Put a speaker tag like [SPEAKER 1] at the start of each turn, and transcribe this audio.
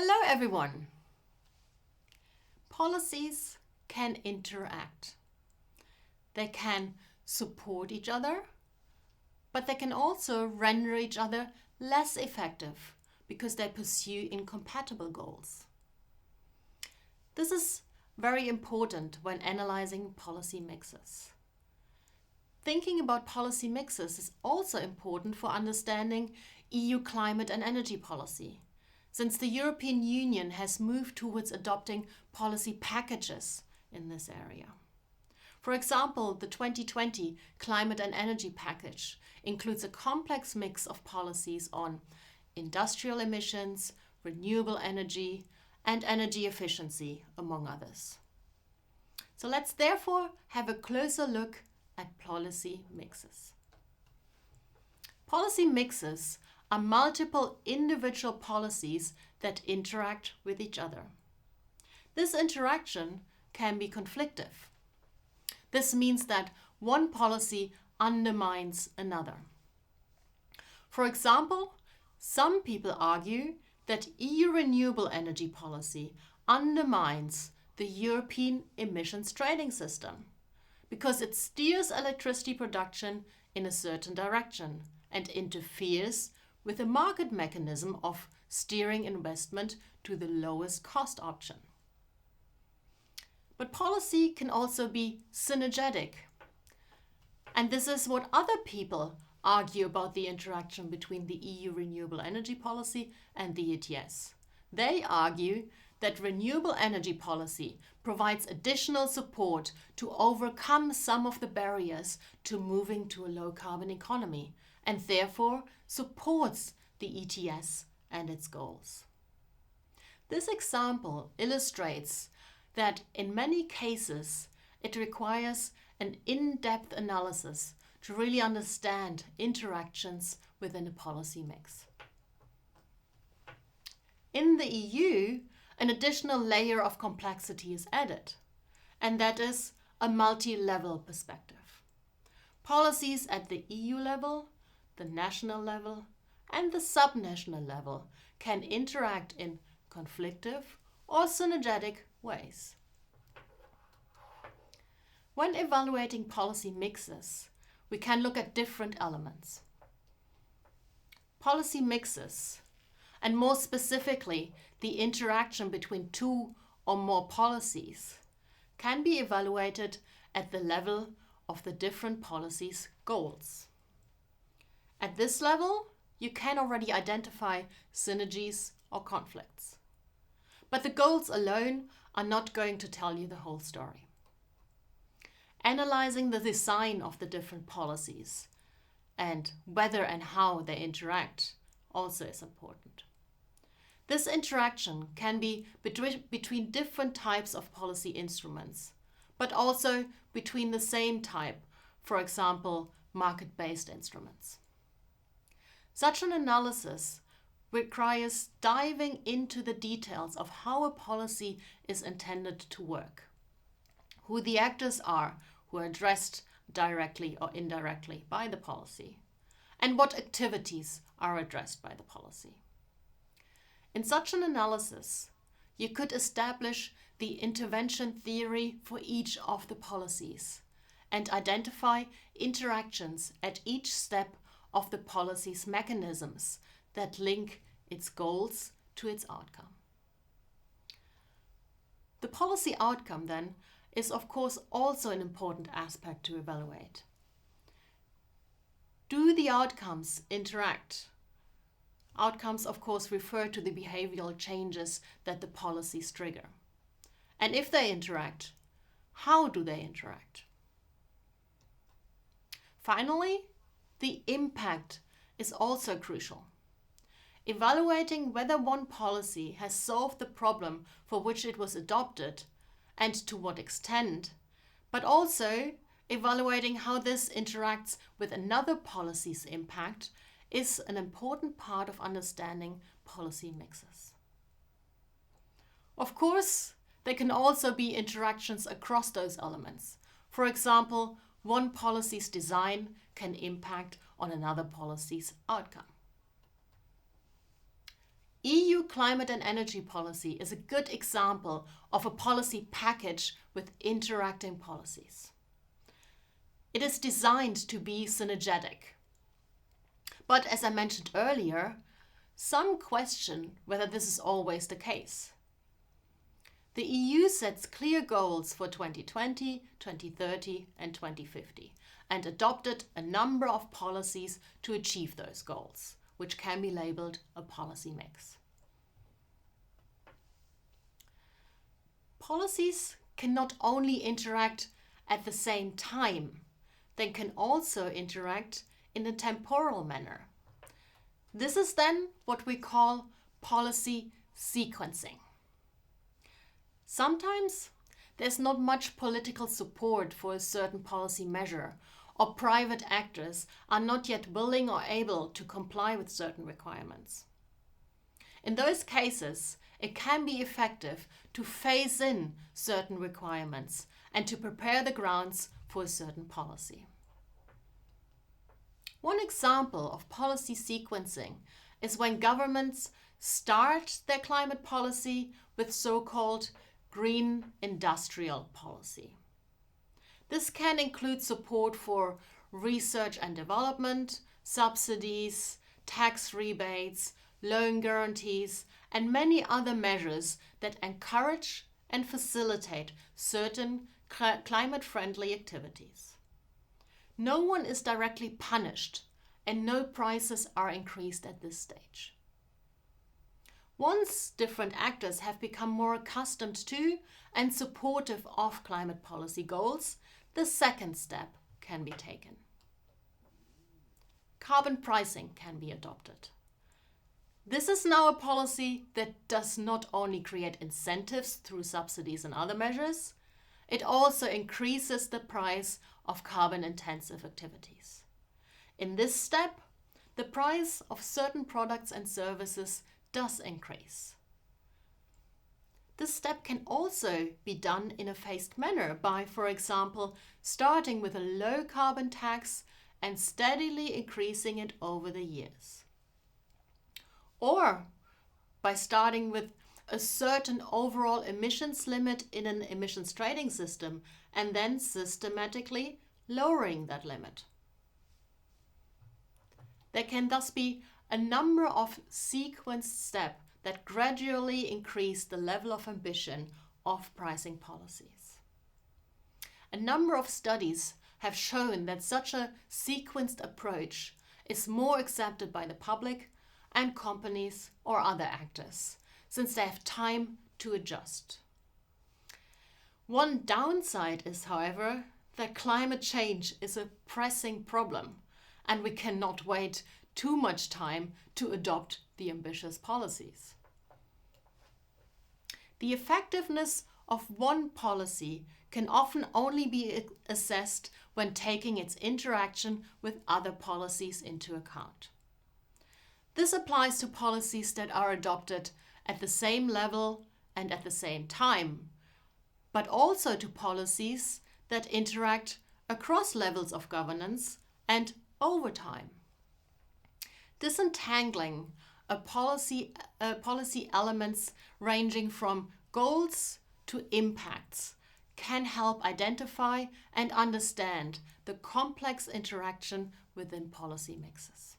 [SPEAKER 1] Hello everyone. Policies can interact. They can support each other, but they can also render each other less effective because they pursue incompatible goals. This is very important when analyzing policy mixes. Thinking about policy mixes is also important for understanding EU climate and energy policy, since the European Union has moved towards adopting policy packages in this area. For example, the 2020 Climate and Energy Package includes a complex mix of policies on industrial emissions, renewable energy, and energy efficiency, among others. So let's therefore have a closer look at policy mixes. Policy mixes are multiple individual policies that interact with each other. This interaction can be conflictive. This means that one policy undermines another. For example, some people argue that EU renewable energy policy undermines the European emissions trading system because it steers electricity production in a certain direction and interferes with the market mechanism of steering investment to the lowest cost option. But policy can also be synergetic. And this is what other people argue about the interaction between the EU renewable energy policy and the ETS. They argue that renewable energy policy provides additional support to overcome some of the barriers to moving to a low carbon economy, and therefore supports the ETS and its goals. This example illustrates that in many cases it requires an in-depth analysis to really understand interactions within a policy mix. In the EU, an additional layer of complexity is added, and that is a multi-level perspective. Policies at the EU level, the national level, and the subnational level can interact in conflictive or synergetic ways. When evaluating policy mixes, we can look at different elements. Policy mixes, and more specifically, the interaction between two or more policies, can be evaluated at the level of the different policies' goals. At this level, you can already identify synergies or conflicts. But the goals alone are not going to tell you the whole story. Analyzing the design of the different policies and whether and how they interact also is important. This interaction can be between different types of policy instruments, but also between the same type, for example, market-based instruments. Such an analysis requires diving into the details of how a policy is intended to work, who the actors are who are addressed directly or indirectly by the policy, and what activities are addressed by the policy. In such an analysis, you could establish the intervention theory for each of the policies and identify interactions at each step of the policy's mechanisms that link its goals to its outcome. The policy outcome, then, is of course also an important aspect to evaluate. Do the outcomes interact? Outcomes, of course, refer to the behavioral changes that the policies trigger. And if they interact, how do they interact? Finally, the impact is also crucial. Evaluating whether one policy has solved the problem for which it was adopted and to what extent, but also evaluating how this interacts with another policy's impact is an important part of understanding policy mixes. Of course, there can also be interactions across those elements. For example, one policy's design can impact on another policy's outcome. EU climate and energy policy is a good example of a policy package with interacting policies. It is designed to be synergetic. But as I mentioned earlier, some question whether this is always the case. The EU sets clear goals for 2020, 2030 and 2050 and adopted a number of policies to achieve those goals, which can be labeled a policy mix. Policies can not only interact at the same time, they can also interact in a temporal manner. This is then what we call policy sequencing. Sometimes there's not much political support for a certain policy measure, or private actors are not yet willing or able to comply with certain requirements. In those cases, it can be effective to phase in certain requirements and to prepare the grounds for a certain policy. One example of policy sequencing is when governments start their climate policy with so-called green industrial policy. This can include support for research and development, subsidies, tax rebates, loan guarantees, and many other measures that encourage and facilitate certain climate-friendly activities. No one is directly punished, and no prices are increased at this stage. Once different actors have become more accustomed to and supportive of climate policy goals, the second step can be taken. Carbon pricing can be adopted. This is now a policy that does not only create incentives through subsidies and other measures, it also increases the price of carbon-intensive activities. In this step, the price of certain products and services does increase. This step can also be done in a phased manner by, for example, starting with a low carbon tax and steadily increasing it over the years. Or by starting with a certain overall emissions limit in an emissions trading system and then systematically lowering that limit. There can thus be a number of sequenced steps that gradually increase the level of ambition of pricing policies. A number of studies have shown that such a sequenced approach is more accepted by the public and companies or other actors, since they have time to adjust. One downside is, however, that climate change is a pressing problem, and we cannot wait too much time to adopt the ambitious policies. The effectiveness of one policy can often only be assessed when taking its interaction with other policies into account. This applies to policies that are adopted at the same level and at the same time, but also to policies that interact across levels of governance and over time. Disentangling a policy elements ranging from goals to impacts can help identify and understand the complex interaction within policy mixes.